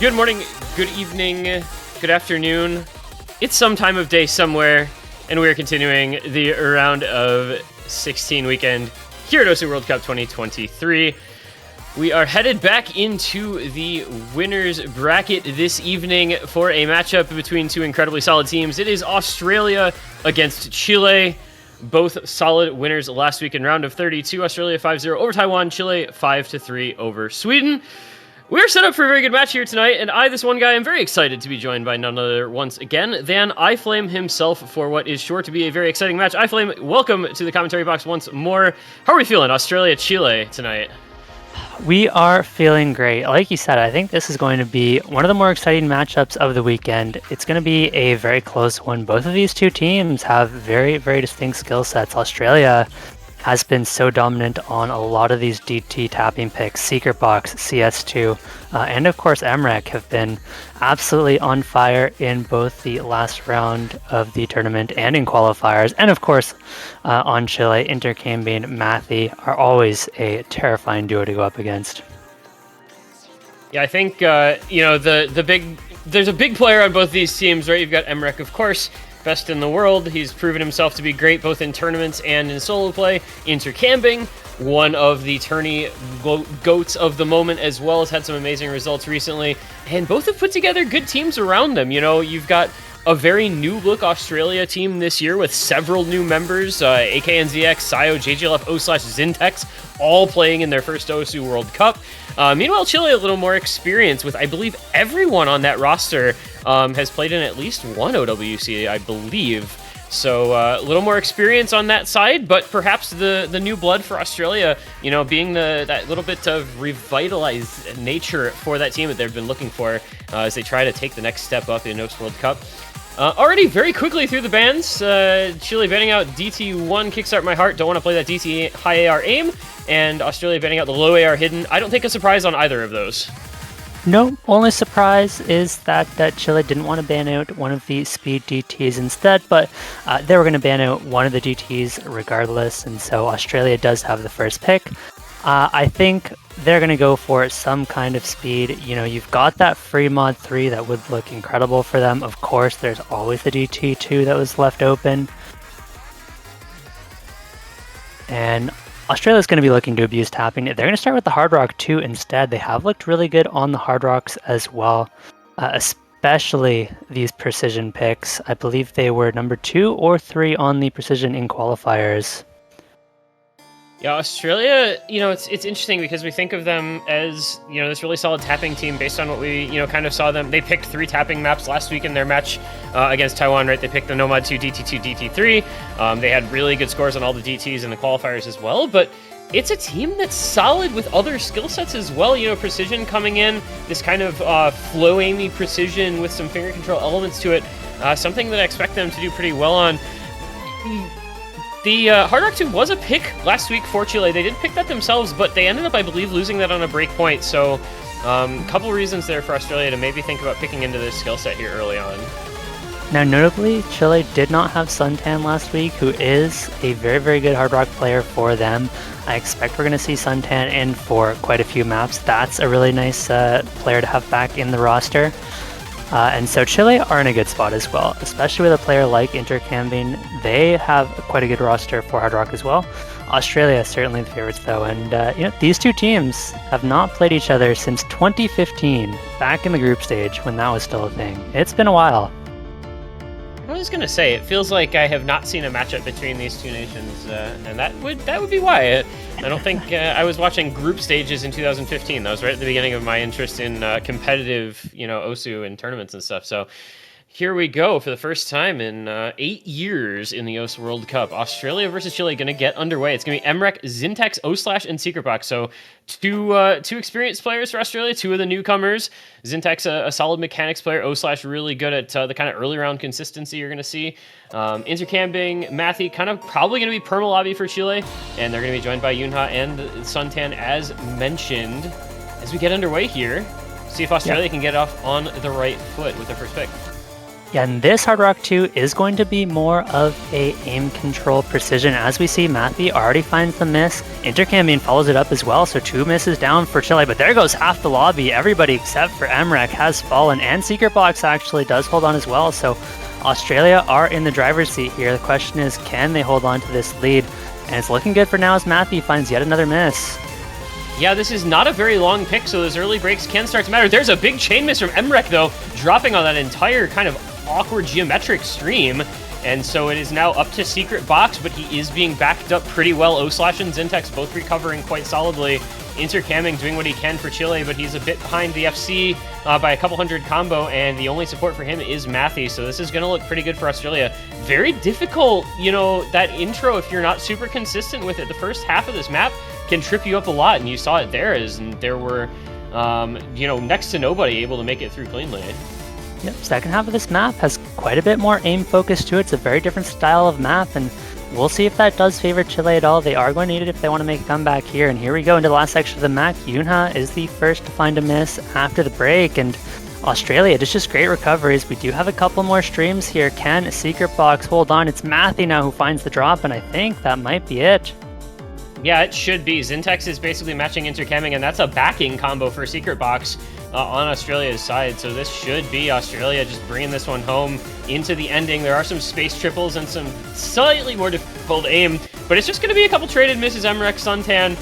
Good morning, good evening, good afternoon. It's some time of day somewhere, and we are continuing the round of 16 weekend here at OSU World Cup 2023. We are headed back into the winners bracket this evening for a matchup between two incredibly solid teams. It is Australia against Chile. Both solid winners last week in round of 32. Australia 5-0 over Taiwan, Chile 5-3 over Sweden. We're set up for a very good match here tonight, and I, this one guy, am very excited to be joined by none other once again than iFlame himself for what is sure to be a very exciting match. iFlame, welcome to the commentary box once more. How are we feeling, Australia-Chile tonight? We are feeling great. Like you said, I think this is going to be one of the more exciting matchups of the weekend. It's going to be a very close one. Both of these two teams have very, very distinct skill sets. Australia has been so dominant on a lot of these DT tapping picks. Secret Box, CS2, and of course MREC have been absolutely on fire in both the last round of the tournament and in qualifiers. And of course, on Chile, Intercambing, Mathy are always a terrifying duo to go up against. Yeah, I think, there's a big player on both these teams, right? You've got MREC, of course, best in the world. He's proven himself to be great both in tournaments and in solo play. Intercambing, one of the tourney goats of the moment as well, has had some amazing results recently. And both have put together good teams around them. You know, you've got a very new look Australia team this year with several new members, AKNZX, Sayo, JGLF, O/Zintex, all playing in their first OSU World Cup. Meanwhile, Chile a little more experience with, I believe, everyone on that roster has played in at least one OWC, I believe. So a little more experience on that side, but perhaps the new blood for Australia, you know, being that little bit of revitalized nature for that team that they've been looking for as they try to take the next step up in OSU World Cup. Already very quickly through the bans, Chile banning out DT1, Kickstart My Heart, don't want to play that DT high AR aim, and Australia banning out the low AR hidden. I don't think a surprise on either of those. No, only surprise is that Chile didn't want to ban out one of the speed DTs instead, but they were going to ban out one of the DTs regardless, and so Australia does have the first pick. I think they're going to go for some kind of speed. You know, you've got that free mod 3 that would look incredible for them. Of course, there's always the DT2 that was left open. And Australia's going to be looking to abuse tapping. They're going to start with the Hard Rock 2 instead. They have looked really good on the Hard Rocks as well, especially these precision picks. I believe they were number 2 or 3 on the precision in qualifiers. Yeah, Australia, you know, it's interesting because we think of them as, you know, this really solid tapping team based on what we, you know, kind of saw them. They picked 3 tapping maps last week in their match against Taiwan, right? They picked the Nomad 2, DT2, DT3. They had really good scores on all the DTs in the qualifiers as well, but it's a team that's solid with other skill sets as well. You know, precision coming in, this kind of flow-aimy precision with some finger control elements to it, something that I expect them to do pretty well on. The Hard Rock 2 was a pick last week for Chile. They did pick that themselves, but they ended up, I believe, losing that on a break point. So a couple reasons there for Australia to maybe think about picking into this skill set here early on. Now, notably, Chile did not have Suntan last week, who is a very, very good Hard Rock player for them. I expect we're going to see Suntan in for quite a few maps. That's a really nice player to have back in the roster. And so Chile are in a good spot as well, especially with a player like Intercambing. They have quite a good roster for Hard Rock as well. Australia is certainly the favorites though, and you know, these two teams have not played each other since 2015, back in the group stage when that was still a thing. It's been a while. I was gonna say, it feels like I have not seen a matchup between these two nations, and that would be why. I don't think I was watching group stages in 2015. That was right at the beginning of my interest in competitive, you know, OSU and tournaments and stuff. So here we go for the first time in 8 years in the OSU World Cup. Australia versus Chile going to get underway. It's going to be MREC, Zintex, O/and Secret Box. So two experienced players for Australia, 2 of the newcomers. Zintex, a solid mechanics player. O/ really good at the kind of early round consistency you're going to see. Intercambing, Mathy, kind of probably going to be perma lobby for Chile. And they're going to be joined by Yunha and Suntan as mentioned. As we get underway here, see if Australia can get off on the right foot with their first pick. Yeah, and this Hard Rock 2 is going to be more of a aim control precision. As we see, Matthew already finds the miss. Intercambing follows it up as well, so 2 misses down for Chile, but there goes half the lobby. Everybody except for Emrek has fallen, and Secret Box actually does hold on as well, so Australia are in the driver's seat here. The question is, can they hold on to this lead? And it's looking good for now as Matthew finds yet another miss. Yeah, this is not a very long pick, so those early breaks can start to matter. There's a big chain miss from Emrek, though, dropping on that entire kind of awkward geometric stream. And so it is now up to Secret Box, but he is being backed up pretty well. O-Slash and Zintex both recovering quite solidly. Intercamming doing what he can for Chile, but he's a bit behind the FC by a couple hundred combo, and the only support for him is Matthew, so this is going to look pretty good for Australia. Very difficult, that intro, if you're not super consistent with it. The first half of this map can trip you up a lot, and you saw it there, and there were, next to nobody able to make it through cleanly. Yep, second half of this map has quite a bit more aim focus to it. It's a very different style of map, and we'll see if that does favor Chile at all. They are going to need it if they want to make a comeback here. And here we go into the last section of the map. Yunha is the first to find a miss after the break, and Australia, it's just great recoveries. We do have a couple more streams here. Can Secret Box hold on? It's Matthew now who finds the drop, and I think that might be it. Yeah, it should be. Zintex is basically matching Intercamming, and that's a backing combo for Secret Box on Australia's side. So this should be Australia just bringing this one home into the ending. There are some space triples and some slightly more difficult aim, but it's just going to be a couple traded misses. Emrek, Suntan,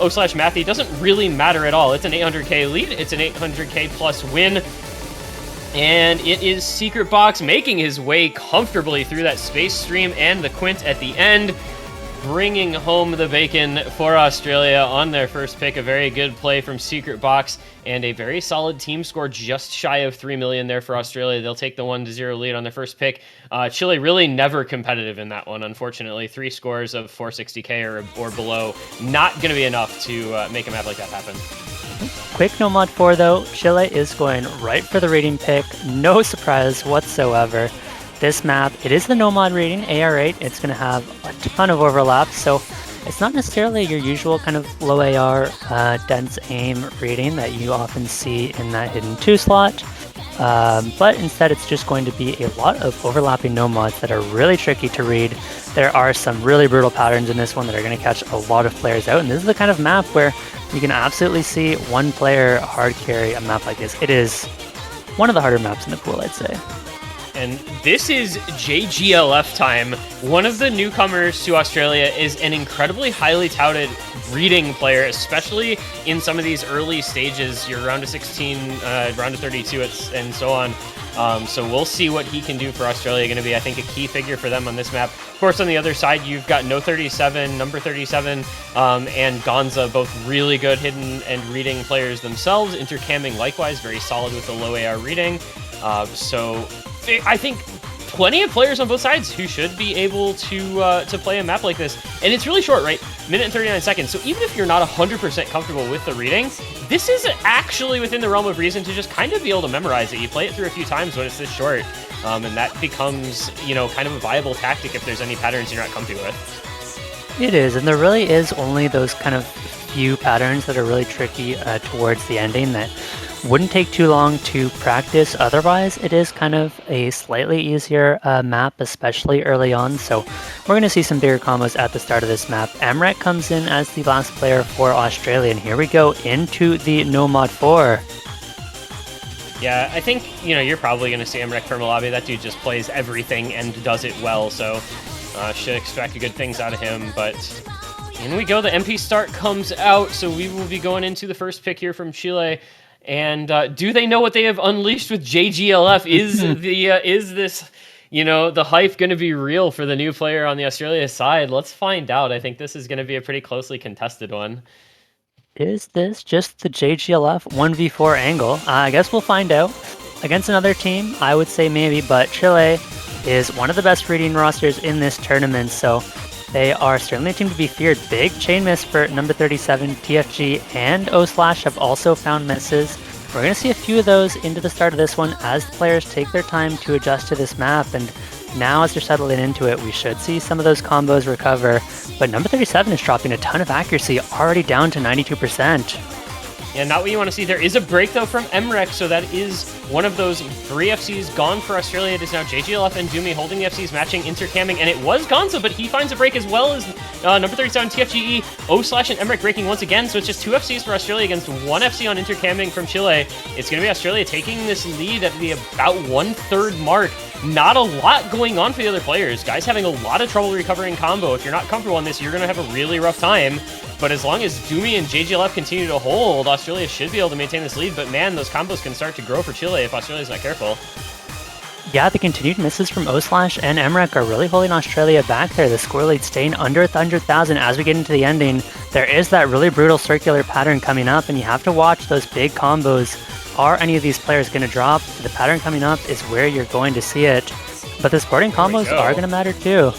O/slash Matthew. Doesn't really matter at all. It's an 800k lead. It's an 800k plus win. And it is Secret Box making his way comfortably through that space stream and the Quint at the end, bringing home the bacon for Australia on their first pick. A very good play from Secret Box and a very solid team score, just shy of 3 million there for Australia. They'll take the 1-0 lead on their first pick. Chile really never competitive in that one, unfortunately. 3 scores of 460k or below. Not going to be enough to make a map like that happen. Quick no mod 4 though. Chile is going right for the rating pick. No surprise whatsoever. This map, it is the no mod rating, AR8. It's going to have a ton of overlap, so it's not necessarily your usual kind of low AR dense aim rating that you often see in that hidden 2 slot. But instead it's just going to be a lot of overlapping no mods that are really tricky to read. There are some really brutal patterns in this one that are going to catch a lot of players out, and this is the kind of map where you can absolutely see one player hard carry a map like this. It is one of the harder maps in the pool, I'd say. And this is JGLF time. One of the newcomers to Australia is an incredibly highly touted reading player, especially in some of these early stages, your round of 16, round of 32, and so on. So we'll see what he can do for Australia. Going to be, I think, a key figure for them on this map. Of course, on the other side, you've got No 37, Number 37, and Gonza, both really good hidden and reading players themselves. Intercamming, likewise, very solid with the low AR reading. So I think plenty of players on both sides who should be able to play a map like this. And it's really short, right? Minute and 39 seconds. So even if you're not 100% comfortable with the reading, this is actually within the realm of reason to just kind of be able to memorize it. You play it through a few times when it's this short, and that becomes, kind of a viable tactic if there's any patterns you're not comfy with. It is, and there really is only those kind of few patterns that are really tricky towards the ending that wouldn't take too long to practice. Otherwise, it is kind of a slightly easier map, especially early on. So we're going to see some bigger combos at the start of this map. Emrek comes in as the last player for Australia, and here we go into the no mod 4. Yeah, I think, you're probably going to see Emrek from a lobby. That dude just plays everything and does it well, so should expect good things out of him. But in we go. The MP start comes out, so we will be going into the first pick here from Chile. And do they know what they have unleashed with JGLF? Is this, the hype going to be real for the new player on the Australia side? Let's find out. I think this is going to be a pretty closely contested one. Is this just the JGLF 1v4 angle? I guess we'll find out. Against another team, I would say maybe, but Chile is one of the best reading rosters in this tournament, so they are certainly a team to be feared. Big chain miss for Number 37, TFG, and O/slash have also found misses. We're going to see a few of those into the start of this one as the players take their time to adjust to this map, and now as they're settling into it, we should see some of those combos recover. But Number 37 is dropping a ton of accuracy, already down to 92%. and not what you want to see. There is a break, though, from MREC, so that is one of those 3 FCs gone for Australia. It is now JGLF and Doomy holding the FCs, matching, intercamming, and it was Gonza, but he finds a break as well as number 37, TFGE, O/Slash, and MREC breaking once again, so it's just 2 FCs for Australia against 1 FC on intercamming from Chile. It's going to be Australia taking this lead at the about 1/3 mark. Not a lot going on for the other players. Guys having a lot of trouble recovering combo. If you're not comfortable on this, you're going to have a really rough time. But as long as Doomy and JGLF continue to hold, Australia should be able to maintain this lead. But man, those combos can start to grow for Chile if Australia's not careful. Yeah, the continued misses from O/Slash and MREC are really holding Australia back there. The score lead staying under 100,000 as we get into the ending. There is that really brutal circular pattern coming up, and you have to watch those big combos. Are any of these players going to drop? The pattern coming up is where you're going to see it. But the sporting combos are going to matter too.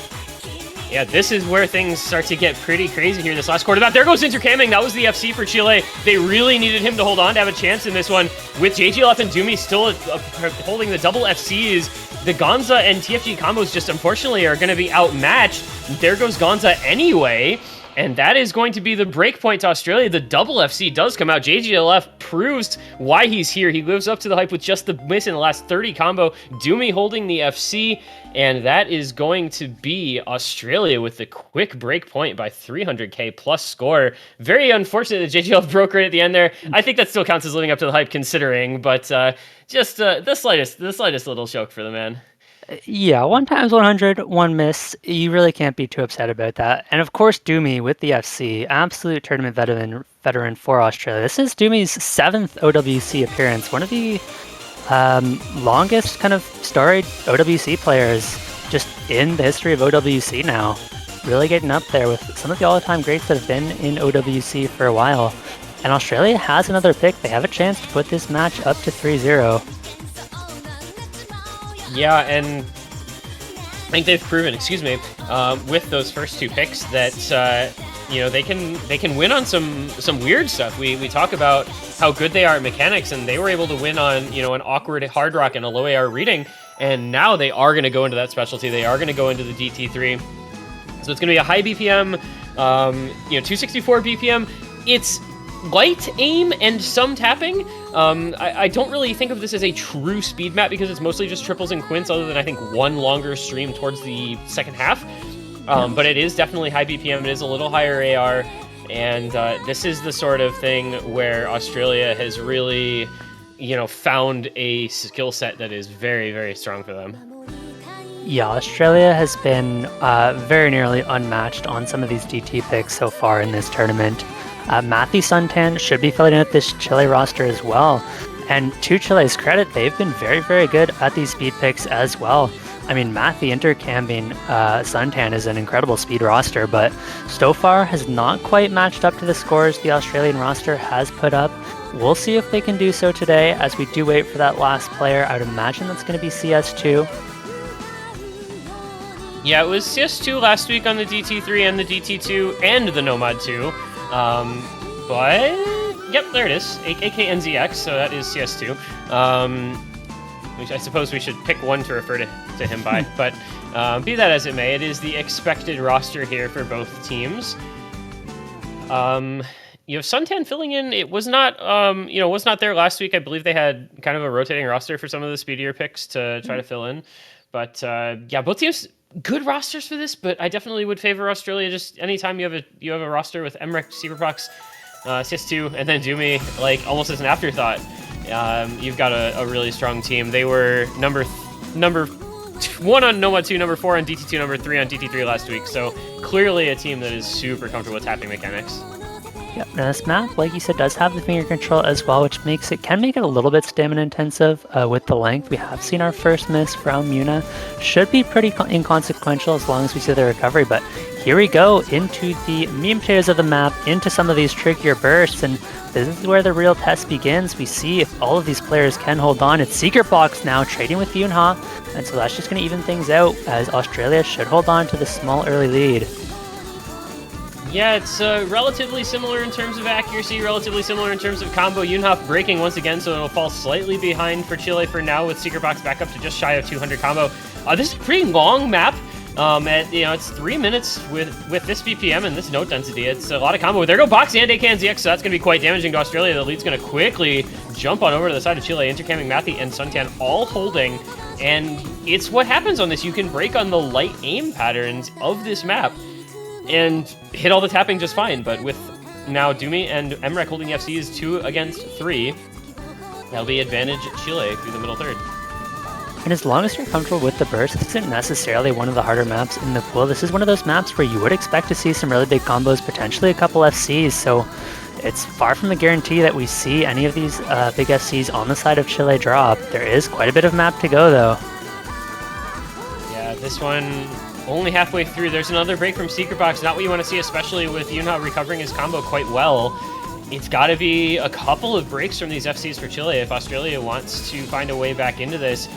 Yeah, this is where things start to get pretty crazy here this last quarter. There goes intercamming. That was the FC for Chile. They really needed him to hold on to have a chance in this one. With JGLF and Doomy still holding the double FCs, the Gonza and TFG combos just unfortunately are going to be outmatched. There goes Gonza anyway. And that is going to be the break point to Australia. The double FC does come out. JGLF proves why he's here. He lives up to the hype with just the miss in the last 30 combo. Doomy holding the FC. And that is going to be Australia with the quick break point by 300k plus score. Very unfortunate that JGLF broke right at the end there. I think that still counts as living up to the hype considering. But just the slightest little choke for the man. Yeah, 1 times 100, 1 miss. You really can't be too upset about that. And of course, Doomy with the FC, absolute tournament veteran for Australia. This is Doomy's 7th OWC appearance, one of the longest kind of storied OWC players just in the history of OWC now. Really getting up there with some of the all-time greats that have been in OWC for a while. And Australia has another pick. They have a chance to put this match up to 3-0. Yeah, and I think they've proven, with those first 2 picks that they can win on some weird stuff. We talk about how good they are at mechanics, and they were able to win on an awkward hard rock and a low AR reading, and now they are going to go into that specialty. They are going to go into the DT3, so it's going to be a high BPM, 264 BPM. It's light aim and some tapping. I don't really think of this as a true speed map because it's mostly just triples and quints, other than I think 1 longer stream towards the second half. But it is definitely high BPM. It is a little higher AR, and this is the sort of thing where Australia has really, found a skill set that is very, very strong for them. Yeah, Australia has been very nearly unmatched on some of these DT picks so far in this tournament. Matthew Suntan should be filling out this Chile roster as well. And to Chile's credit, they've been very, very good at these speed picks as well. I mean, Matthew intercamming Suntan is an incredible speed roster, but Stofar has not quite matched up to the scores the Australian roster has put up. We'll see if they can do so today as we do wait for that last player. I would imagine that's going to be CS2. Yeah, it was CS2 last week on the DT3 and the DT2 and the Nomad 2. But yep, there it is. AKNZX, so that is CS2. Which I suppose we should pick one to refer to him by. But be that as it may, it is the expected roster here for both teams. You have Suntan filling in. It was not, was not there last week. I believe they had kind of a rotating roster for some of the speedier picks to try to fill in. But yeah, both teams good rosters for this. But I definitely would favor Australia. Just anytime you have a roster with MREC, Superprox, CS2, and then Doomy, like almost as an afterthought. You've got a really strong team. They were number 1 on Nomad 2, number 4 on DT2, number 3 on DT3 last week. So clearly a team that is super comfortable with tapping mechanics. Yep, now this map, like you said, does have the finger control as well, which can make it a little bit stamina intensive with the length. We have seen our first miss from Yuna. Should be pretty inconsequential as long as we see the recovery, but here we go into the meat and potatoes of the map, into some of these trickier bursts, and this is where the real test begins. We see if all of these players can hold on. It's Secret Box now trading with Yunha, and so that's just going to even things out as Australia should hold on to the small early lead. Yeah, it's relatively similar in terms of accuracy, relatively similar in terms of combo. Yunha breaking once again, so it'll fall slightly behind for Chile for now with Secret Box back up to just shy of 200 combo. This is a pretty long map. It's 3 minutes with this BPM and this note density. It's a lot of combo. There go Box and AKNZX, so that's going to be quite damaging to Australia. The lead's going to quickly jump on over to the side of Chile. Intercamming Matthew and Suntan all holding, and it's what happens on this. You can break on the light aim patterns of this map and hit all the tapping just fine, but with now Doomy and Emrek holding the FCs 2 against 3, that'll be advantage Chile through the middle third. And as long as you're comfortable with the burst, this isn't necessarily one of the harder maps in the pool. This is one of those maps where you would expect to see some really big combos, potentially a couple FCs, so it's far from a guarantee that we see any of these big FCs on the side of Chile drop. There is quite a bit of map to go, though. Yeah, this one only halfway through. There's another break from Secret Box, not what you want to see, especially with Yunha recovering his combo quite well. It's got to be a couple of breaks from these FCs for Chile if Australia wants to find a way back into this.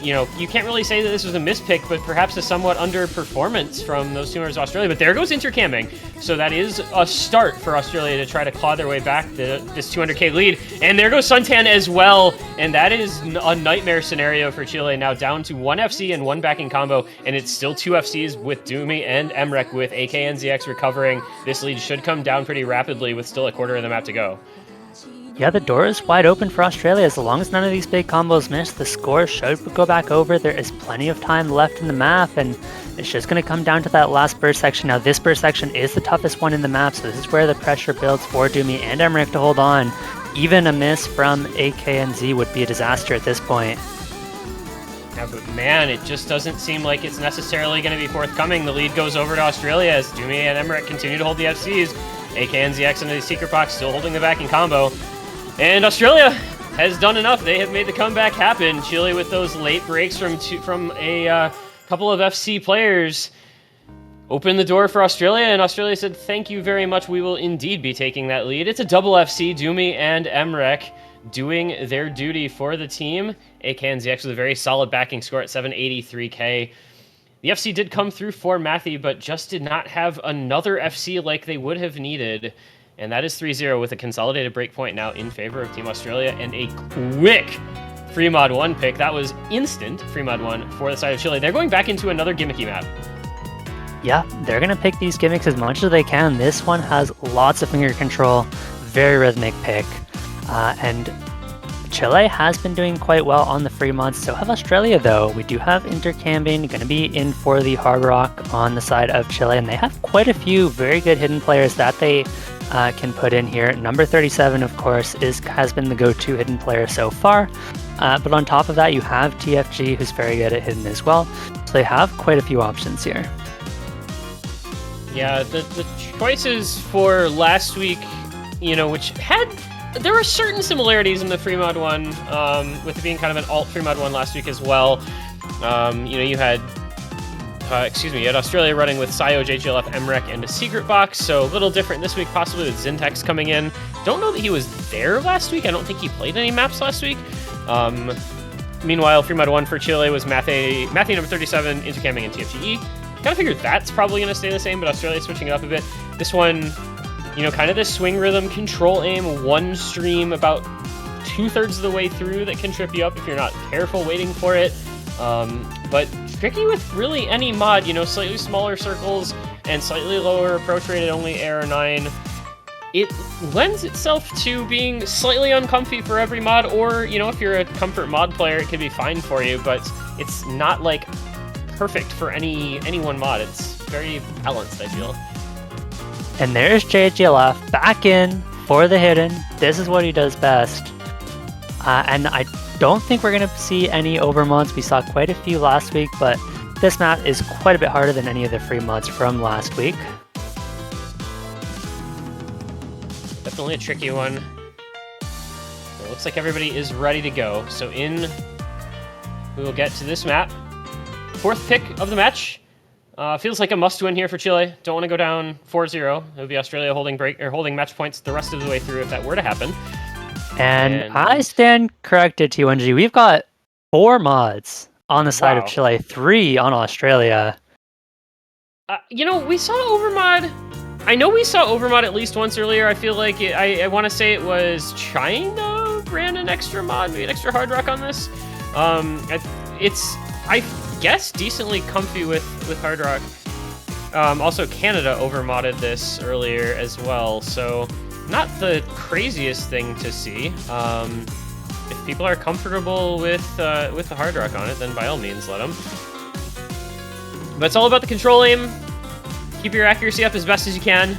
You can't really say that this was a mispick, but perhaps a somewhat underperformance from those two members of Australia. But there goes intercamming. So that is a start for Australia to try to claw their way back to this 200k lead. And there goes Suntan as well. And that is a nightmare scenario for Chile. Now down to 1 FC and 1 backing combo. And it's still 2 FCs with Doomy and Emrek with AKNZX recovering. This lead should come down pretty rapidly with still a quarter of the map to go. Yeah, the door is wide open for Australia. As long as none of these big combos miss, the score should go back over. There is plenty of time left in the map, and it's just going to come down to that last burst section. Now, this burst section is the toughest one in the map, so this is where the pressure builds for Doomy and Emrek to hold on. Even a miss from AKNZ would be a disaster at this point. Yeah, but man, it just doesn't seem like it's necessarily going to be forthcoming. The lead goes over to Australia as Doomy and Emrek continue to hold the FCs. AKNZX into the Secret Box, still holding the backing combo. And Australia has done enough. They have made the comeback happen. Chile with those late breaks from a couple of FC players opened the door for Australia, and Australia said, thank you very much. We will indeed be taking that lead. It's a double FC, Doomy and Emrek doing their duty for the team. AKNZX with a very solid backing score at 783k. The FC did come through for Matthew, but just did not have another FC like they would have needed. And that is 3-0 with a consolidated breakpoint now in favor of Team Australia and a quick free mod 1 pick. That was instant free mod 1 for the side of Chile. They're going back into another gimmicky map. Yeah, they're going to pick these gimmicks as much as they can. This one has lots of finger control, very rhythmic pick. And Chile has been doing quite well on the free mods. So have Australia, though. We do have intercamming going to be in for the Hard Rock on the side of Chile. And they have quite a few very good hidden players that they can put in here. Number 37, of course, has been the go-to hidden player so far. But on top of that, you have TFG, who's very good at hidden as well. So they have quite a few options here. Yeah, the choices for last week, which there were certain similarities in the free mod one, with it being kind of an alt free mod one last week as well. You had Australia running with Sayo, JGLF, Emrek, and a Secret Box, so a little different this week, possibly with Zintex coming in. Don't know that he was there last week. I don't think he played any maps last week. Meanwhile, free mod 1 for Chile was Matthew number 37, intercamming and TFGE. Kind of figured that's probably going to stay the same, but Australia's switching it up a bit. This one, kind of this swing rhythm, control aim, one stream about 2/3 of the way through that can trip you up if you're not careful waiting for it. But tricky with really any mod, slightly smaller circles and slightly lower approach rate at only Air 9. It lends itself to being slightly uncomfy for every mod, or, if you're a comfort mod player, it can be fine for you, but it's not, perfect for any one mod. It's very balanced, I feel. And there's JGLF back in for the hidden. This is what he does best. And I don't think we're going to see any over mods. We saw quite a few last week, but this map is quite a bit harder than any of the free mods from last week. Definitely a tricky one. It looks like everybody is ready to go. So we will get to this map. 4th pick of the match. Feels like a must-win here for Chile. Don't want to go down 4-0. It would be Australia holding match points the rest of the way through if that were to happen. And I stand corrected, T1G. We've got 4 mods on the side of Chile, 3 on Australia. We saw Overmod. I know we saw Overmod at least once earlier. I feel like I want to say it was China ran an extra mod, maybe an extra hard rock on this. I guess, decently comfy with Hard Rock. Also, Canada overmodded this earlier as well, so not the craziest thing to see. If people are comfortable with the Hard Rock on it, then by all means, let them. But it's all about the control aim. Keep your accuracy up as best as you can,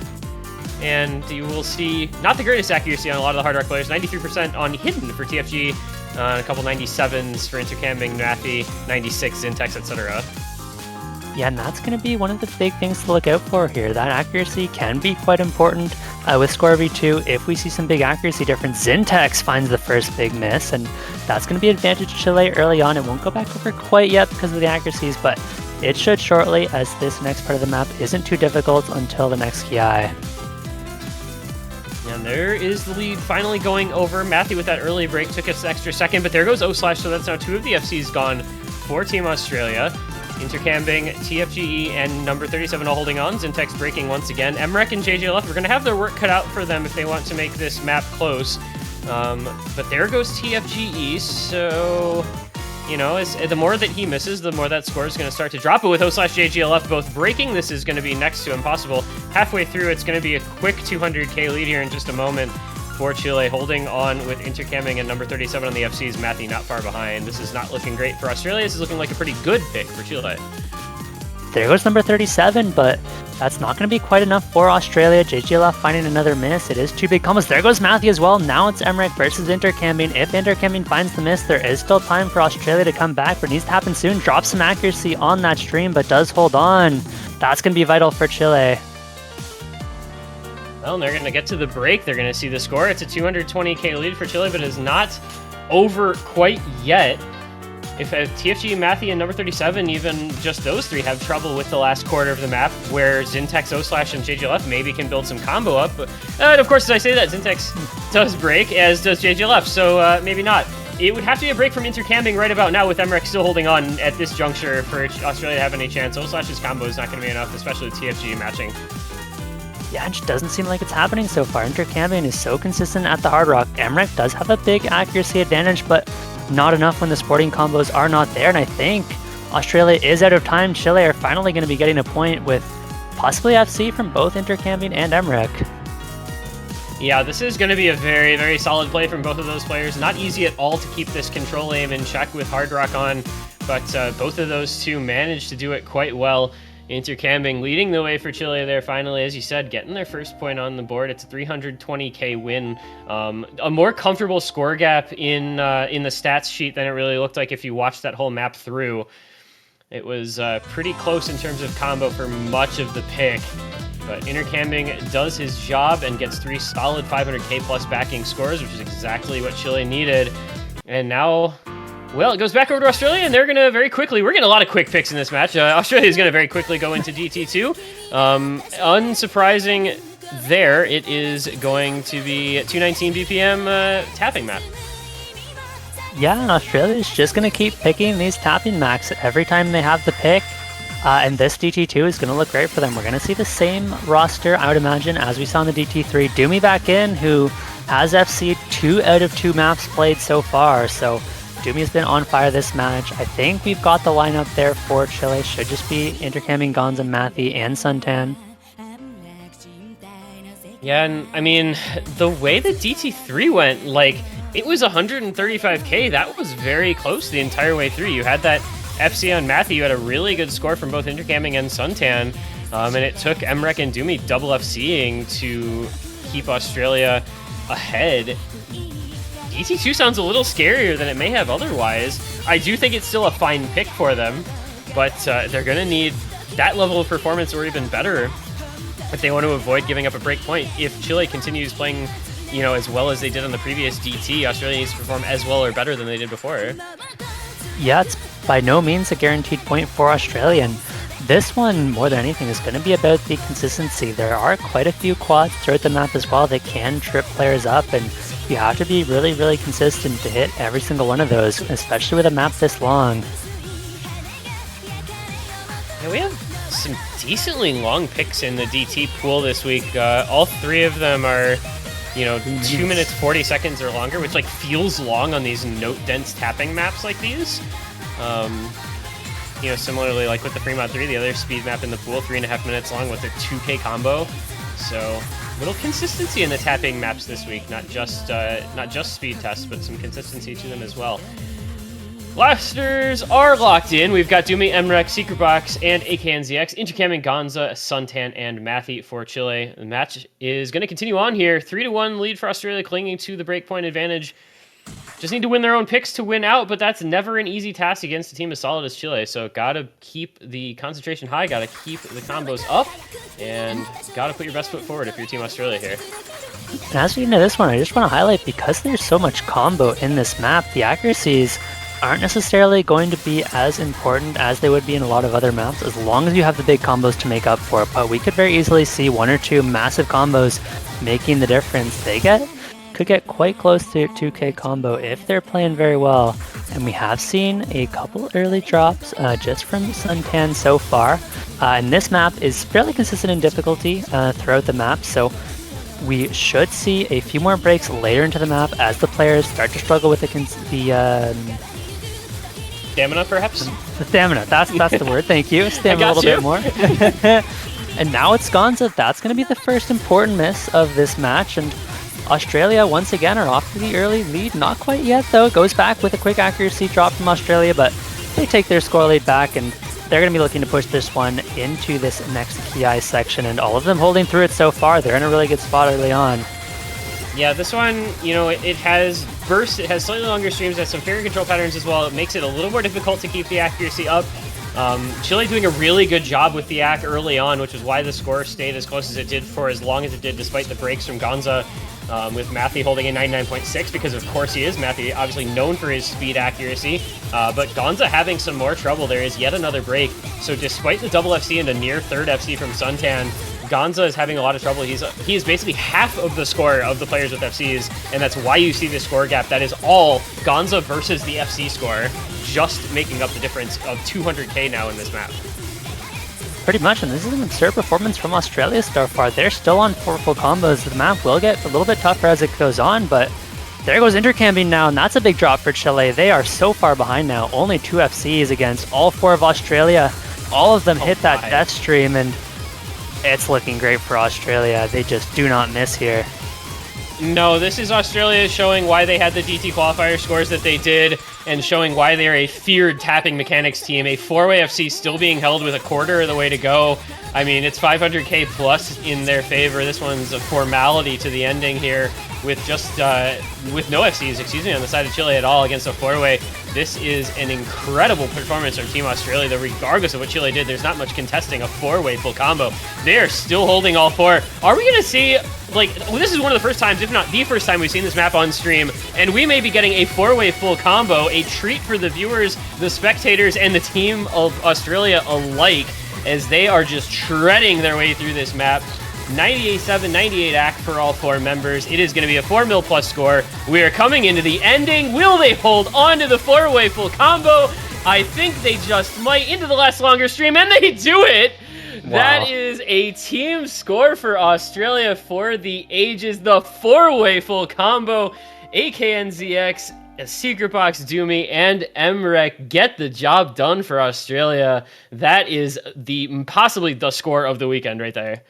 and you will see not the greatest accuracy on a lot of the Hard Rock players. 93% on Hidden for TFG, a couple 97s for Intercambing, Mathy, 96 Zintex, etc. Yeah, and that's going to be one of the big things to look out for here. That accuracy can be quite important. With Score V2, if we see some big accuracy difference, Zintex finds the first big miss, and that's going to be advantage Chile early on. It won't go back over quite yet because of the accuracies, but it should shortly, as this next part of the map isn't too difficult until the next KI. And there is the lead finally going over. Matthew with that early break took us an extra second, but there goes O/, so that's now 2 of the FCs gone for Team Australia. Intercambing, TFGE, and number 37 all holding on. Zintex breaking once again. MREC and JJLF, we're going to have their work cut out for them if they want to make this map close. But there goes TFGE, so... You know, the more that he misses, the more that score is going to start to drop. But with O/JGLF both breaking, this is going to be next to impossible. Halfway through, it's going to be a quick 200k lead here in just a moment for Chile, holding on with Intercambing and number 37 on the FCs. Mathy not far behind. This is not looking great for Australia. This is looking like a pretty good pick for Chile. There goes number 37, but that's not going to be quite enough for Australia. JGLF finding another miss. It is 2 big combos. There goes Matthew as well. Now it's Emmerich versus Intercambing. If Intercambing finds the miss, there is still time for Australia to come back, but it needs to happen soon. Drops some accuracy on that stream, but does hold on. That's going to be vital for Chile. Well, they're going to get to the break. They're going to see the score. It's a 220k lead for Chile, but it is not over quite yet. If TFG, Mathy, and number 37, even just those 3 have trouble with the last quarter of the map, where Zintex, O/, and JJLF maybe can build some combo up. And of course, as I say that, Zintex does break, as does JJLF, so maybe not. It would have to be a break from Intercambing right about now, with Emmerich still holding on at this juncture for Australia to have any chance. O/'s combo is not going to be enough, especially with TFG matching. Yeah, it just doesn't seem like it's happening so far. Intercambing is so consistent at the Hard Rock. Emmerich does have a big accuracy advantage, but not enough when the sporting combos are not there, and I think Australia is out of time. Chile are finally going to be getting a point with possibly FC from both Intercambing and Emmerich. Yeah, this is going to be a very, very solid play from both of those players. Not easy at all to keep this control aim in check with Hard Rock on, but both of those two managed to do it quite well. Intercambing leading the way for Chile there finally, as you said, getting their first point on the board. It's a 320k win. A more comfortable score gap in the stats sheet than it really looked like if you watched that whole map through. It was pretty close in terms of combo for much of the pick, but Intercambing does his job and gets 3 solid 500k plus backing scores, which is exactly what Chile needed. And now, well, it goes back over to Australia, and they're going to very quickly... We're getting a lot of quick picks in this match. Australia is going to very quickly go into DT2. Unsurprising there, it is going to be 219 BPM tapping map. Yeah, and Australia is just going to keep picking these tapping maps every time they have the pick. And this DT2 is going to look great for them. We're going to see the same roster, I would imagine, as we saw in the DT3. Doomy back in, who has FC 2 out of 2 maps played so far, so Doomy has been on fire this match. I think we've got the lineup there for Chile. Should just be Intercambing, Gonza, Mathy, and Suntan. Yeah, and I mean, the way that DT3 went, like, it was 135k. That was very close the entire way through. You had that FC on Mathy. You had a really good score from both Intercambing and Suntan. And it took Emrek and Doomy double FCing to keep Australia ahead. DT2 sounds a little scarier than it may have otherwise. I do think it's still a fine pick for them, but they're going to need that level of performance or even better if they want to avoid giving up a break point. If Chile continues playing, you know, as well as they did on the previous DT, Australia needs to perform as well or better than they did before. Yeah, it's by no means a guaranteed point for Australia. And this one, more than anything, is going to be about the consistency. There are quite a few quads throughout the map as well that can trip players up, and you have to be really, really consistent to hit every single one of those, especially with a map this long. Yeah, we have some decently long picks in the DT pool this week. All 3 of them are, you know, 2 minutes 40 seconds or longer, which like feels long on these note-dense tapping maps like these. similarly like with the Fremont 3, the other speed map in the pool, 3.5 minutes long with a 2K combo. So little consistency in the tapping maps this week, not just speed tests, but some consistency to them as well. Blasters are locked in. We've got Dumi, MREC, Secret Box, and AKNZX, Intercamming, Gonza, Suntan, and Mathy for Chile. The match is going to continue on here. 3-1 lead for Australia, clinging to the breakpoint advantage. Just need to win their own picks to win out, but that's never an easy task against a team as solid as Chile. So gotta keep the concentration high, gotta keep the combos up, and gotta put your best foot forward if you're Team Australia here. And as we get into this one, I just want to highlight, because there's so much combo in this map, the accuracies aren't necessarily going to be as important as they would be in a lot of other maps, as long as you have the big combos to make up for it. But we could very easily see 1 or 2 massive combos making the difference. They could get quite close to 2K combo if they're playing very well. And we have seen a couple early drops just from Suntan so far. And this map is fairly consistent in difficulty throughout the map, so we should see a few more breaks later into the map as the players start to struggle with the Stamina, perhaps? The stamina, that's the word, thank you. Stamina a little bit more. And now it's Gonza. That's going to be the first important miss of this match, and Australia once again are off to the early lead. Not quite yet though. Goes back with a quick accuracy drop from Australia, but they take their score lead back, and they're going to be looking to push this one into this next PI section, and all of them holding through it so far. They're in a really good spot early on. Yeah, this one, it has bursts, it has slightly longer streams, it has some fairy control patterns as well. It makes it a little more difficult to keep the accuracy up. Chile doing a really good job with the ACK early on, which is why the score stayed as close as it did for as long as it did, despite the breaks from Gonza, with Mathy holding a 99.6, because of course he is. Mathy obviously known for his speed accuracy, but Gonza having some more trouble. There is yet another break. So despite the double FC and a near third FC from Suntan, Gonza is having a lot of trouble. He is basically half of the score of the players with FCs, and that's why you see this score gap. That is all Gonza versus the FC score, just making up the difference of 200k now in this map. Pretty much, and this is an absurd performance from Australia so far. They're still on 4 full combos. The map will get a little bit tougher as it goes on, but there goes intercamming now, and that's a big drop for Chile. They are so far behind now. Only 2 FCs against all 4 of Australia. All of them hit that death stream, and it's looking great for Australia. They just do not miss here. No, this is Australia showing why they had the DT qualifier scores that they did, and showing why they're a feared tapping mechanics team. A 4-way FC still being held with a quarter of the way to go. I mean, it's 500k plus in their favor. This one's a formality to the ending here, with just with no FCs, on the side of Chile at all against a 4-way. This is an incredible performance from Team Australia, though regardless of what Chile did, there's not much contesting a 4-way full combo. They are still holding all 4. Are we going to see, this is one of the first times, if not the first time, we've seen this map on stream, and we may be getting a 4-way full combo, a treat for the viewers, the spectators, and the team of Australia alike, as they are just shredding their way through this map. 98-7, 98 ACK for all 4 members. It is going to be a 4 mil plus score. We are coming into the ending. Will they hold on to the 4-way full combo? I think they just might, into the last longer stream, and they do it! Wow. That is a team score for Australia for the ages. The 4-way full combo. AKNZX, Secret Box, Dumi, and MREC get the job done for Australia. That is possibly the score of the weekend right there.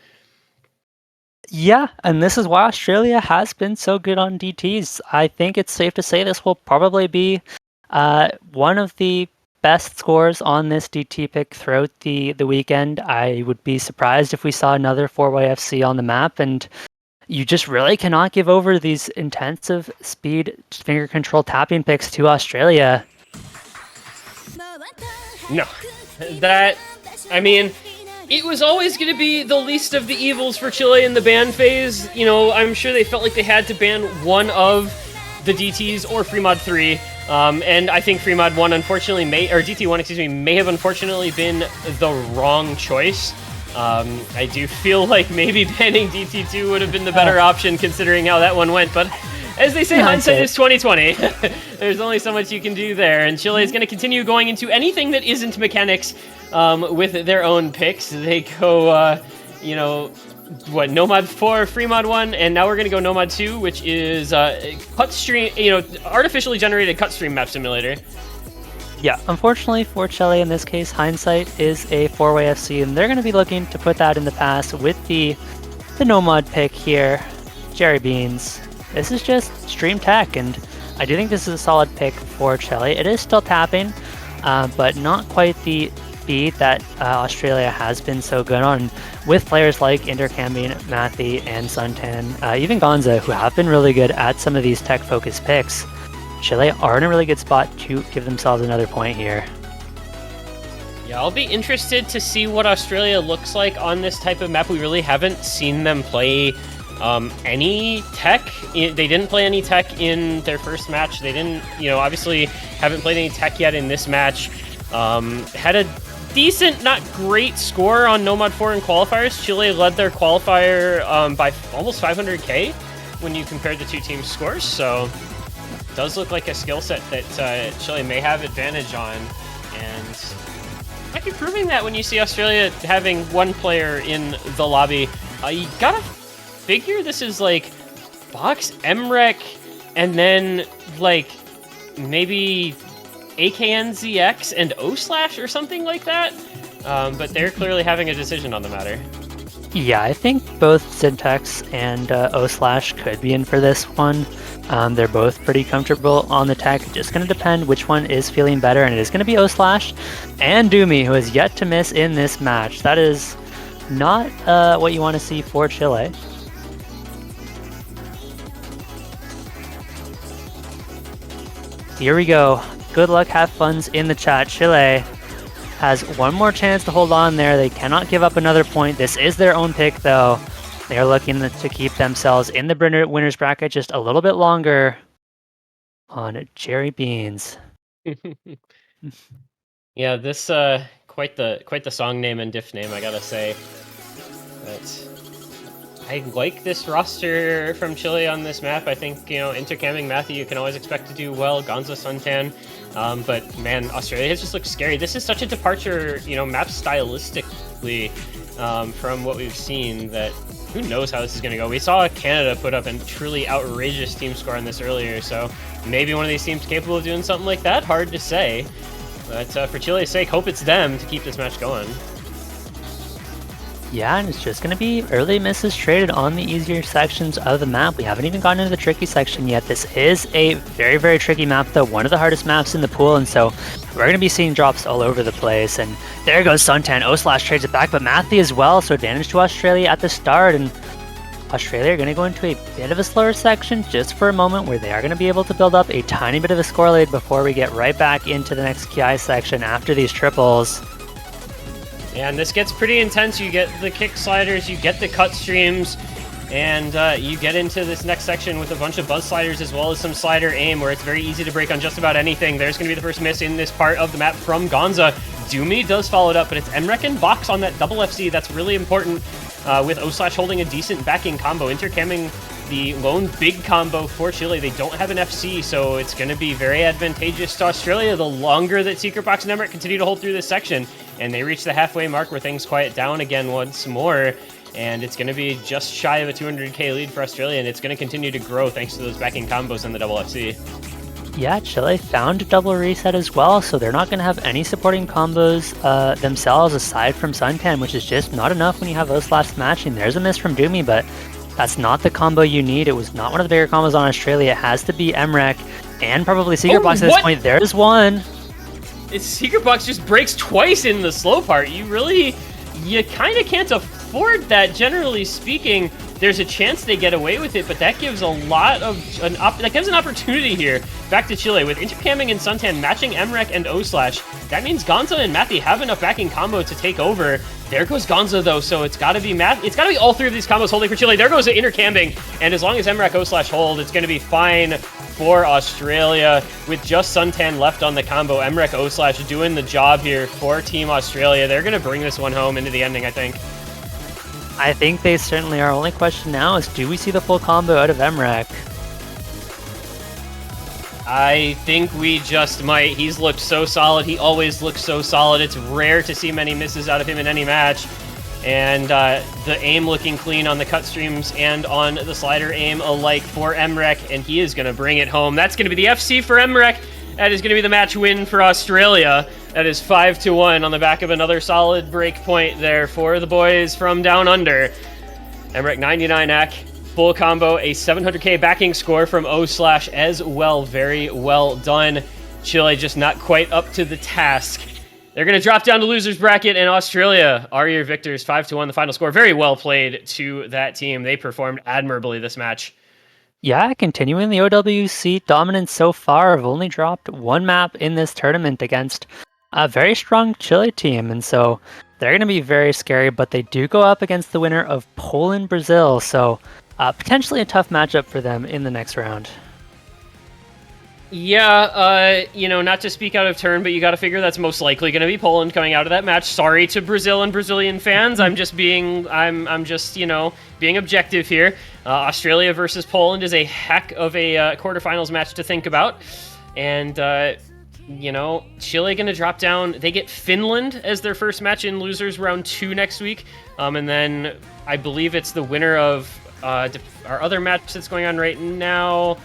Yeah, and this is why Australia has been so good on DTs. I think it's safe to say this will probably be one of the best scores on this DT pick throughout the weekend. I would be surprised if we saw another 4-way FC on the map, and you just really cannot give over these intensive speed finger control tapping picks to Australia. No, it was always going to be the least of the evils for Chile in the ban phase. I'm sure they felt like they had to ban one of the DTs or Fremod 3. And I think Fremod 1 unfortunately DT1, may have unfortunately been the wrong choice. I do feel like maybe banning DT2 would have been the better option considering how that one went, but as they say, hindsight is 2020. There's only so much you can do there, and Chile is going to continue going into anything that isn't mechanics with their own picks. They go, Nomad 4, Fremod 1, and now we're going to go Nomad 2, which is cut stream, artificially generated cut stream map simulator. Yeah, unfortunately for Chile in this case, hindsight is a 4-way FC, and they're going to be looking to put that in the past with the Nomad pick here, Jerry Beans. This is just stream tech, and I do think this is a solid pick for Chile. It is still tapping, but not quite the speed that Australia has been so good on, with players like Intercambing, Mathy, and Suntan, even Gonza, who have been really good at some of these tech-focused picks. Chile are in a really good spot to give themselves another point here. Yeah, I'll be interested to see what Australia looks like on this type of map. We really haven't seen them play any tech. They didn't play any tech in their first match. They didn't, obviously haven't played any tech yet in this match. Had a decent, not great score on Nomad 4 in qualifiers. Chile led their qualifier by almost 500k when you compared the two teams' scores, so does look like a skill set that Chile may have advantage on, and might be proving that when you see Australia having one player in the lobby. You gotta figure this is like Box, Emrek, and then like maybe AKNZX and O/, or something like that. But they're clearly having a decision on the matter. Yeah, I think both Syntax and O/ could be in for this one. They're both pretty comfortable on the tech. Just going to depend which one is feeling better, and it is going to be O/ and Doomy, who has yet to miss in this match. That is not what you want to see for Chile. Here we go. Good luck, have funs in the chat. Chile has one more chance to hold on there. They cannot give up another point. This is their own pick, though. They are looking to keep themselves in the winner's bracket just a little bit longer on Jerry Beans. Yeah, this quite the song name and diff name, I gotta say. But I like this roster from Chile on this map. I think, Intercamming Matthew, you can always expect to do well. Gonza, Suntan. But man, Australia has just looked scary. This is such a departure, map stylistically from what we've seen that who knows how this is going to go. We saw Canada put up a truly outrageous team score on this earlier, so maybe one of these teams capable of doing something like that. Hard to say. But for Chile's sake, hope it's them to keep this match going. Yeah, and it's just going to be early misses traded on the easier sections of the map. We haven't even gotten into the tricky section yet. This is a very, very tricky map, though. One of the hardest maps in the pool, and so we're going to be seeing drops all over the place. And there goes Suntan. O/ trades it back, but Matthew as well, so advantage to Australia at the start. And Australia are going to go into a bit of a slower section just for a moment, where they are going to be able to build up a tiny bit of a score lead before we get right back into the next KI section after these triples. Yeah, and this gets pretty intense. You get the kick sliders, you get the cut streams, and you get into this next section with a bunch of buzz sliders as well as some slider aim, where it's very easy to break on just about anything. There's going to be the first miss in this part of the map from Gonza. Doomy does follow it up, but it's Emrek and Box on that double FC. That's really important, with O/ holding a decent backing combo. Intercamming the lone big combo for Chile. They don't have an FC, so it's going to be very advantageous to Australia the longer that Secret Box and Emrek continue to hold through this section. And they reach the halfway mark where things quiet down again once more. And it's going to be just shy of a 200k lead for Australia, and it's going to continue to grow thanks to those backing combos in the double FC. Yeah, Chile found a double reset as well, so they're not going to have any supporting combos themselves aside from Suntan, which is just not enough when you have those last matching. There's a miss from Doomy, but that's not the combo you need. It was not one of the bigger combos on Australia. It has to be Emrek and probably Secret Box at this point. There's one. Secret Box just breaks twice in the slow part. You kind of can't afford that, generally speaking. There's a chance they get away with it, but that gives an opportunity here back to Chile with Intercamming and Suntan matching Emrek and O/. That means Gonza and Mathy have enough backing combo to take over. There goes Gonza though, so it's got to be all three of these combos holding for Chile. There goes the Intercamming, and as long as Emrek O/ hold, it's going to be fine for Australia with just Suntan left on the combo. Emrek O/ doing the job here for Team Australia. They're going to bring this one home into the ending, I think. I think they certainly are. Only question now is, do we see the full combo out of Emrek? I think we just might. He's looked so solid. He always looks so solid. It's rare to see many misses out of him in any match. And the aim looking clean on the cut streams and on the slider aim alike for Emrek, and he is going to bring it home. That's going to be the FC for Emrek. That is going to be the match win for Australia. That is 5-1 on the back of another solid break point there for the boys from down under. vv1969154635, full combo, a 700k backing score from O/ as well. Very well done. Chile just not quite up to the task. They're going to drop down to losers bracket, and Australia are your victors. 5-1 the final score. Very well played to that team. They performed admirably this match. Yeah, continuing the OWC dominance so far. Have only dropped one map in this tournament against a very strong Chile team, and so they're going to be very scary, but they do go up against the winner of Poland-Brazil, so potentially a tough matchup for them in the next round. Yeah, not to speak out of turn, but you got to figure that's most likely going to be Poland coming out of that match. Sorry to Brazil and Brazilian fans. I'm just being objective here. Australia versus Poland is a heck of a quarterfinals match to think about. And, Chile going to drop down. They get Finland as their first match in losers round 2 next week. And then I believe it's the winner of our other match that's going on right now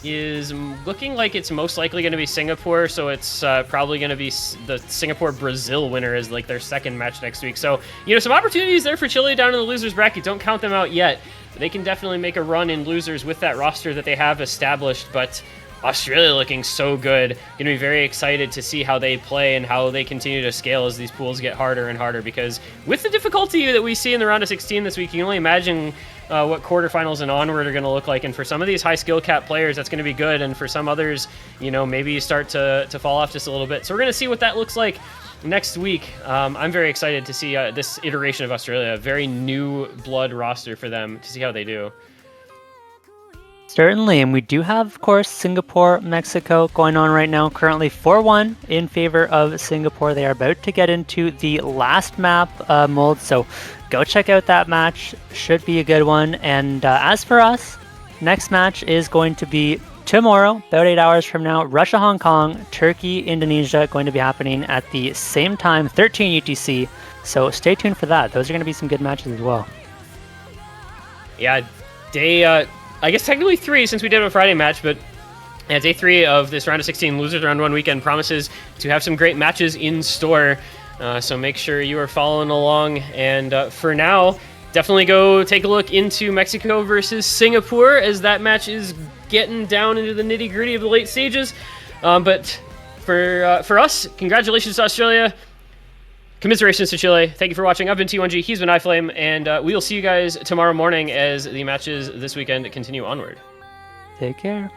is looking like it's most likely going to be Singapore, so it's probably going to be the Singapore-Brazil winner is like their second match next week. So, some opportunities there for Chile down in the losers bracket. Don't count them out yet. They can definitely make a run in losers with that roster that they have established, but Australia looking so good. Going to be very excited to see how they play and how they continue to scale as these pools get harder and harder, because with the difficulty that we see in the round of 16 this week, you can only imagine what quarterfinals and onward are going to look like. And for some of these high skill cap players, that's going to be good. And for some others, maybe you start to fall off just a little bit. So we're going to see what that looks like next week. I'm very excited to see this iteration of Australia, a very new blood roster for them, to see how they do. Certainly, and we do have, of course, Singapore, Mexico going on right now. Currently 4-1 in favor of Singapore. They are about to get into the last map mold, so go check out that match. Should be a good one. And as for us, next match is going to be tomorrow, about 8 hours from now. Russia, Hong Kong, Turkey, Indonesia, going to be happening at the same time, 13 UTC. So stay tuned for that. Those are going to be some good matches as well. Yeah, I guess technically 3 since we did a Friday match, but day 3 of this round of 16 losers round 1 weekend promises to have some great matches in store. So make sure you are following along. And for now, definitely go take a look into Mexico versus Singapore, as that match is getting down into the nitty gritty of the late stages. But for us, congratulations to Australia. Commiserations to Chile. Thank you for watching. I've been T1G, he's been iFlame, and we will see you guys tomorrow morning as the matches this weekend continue onward. Take care.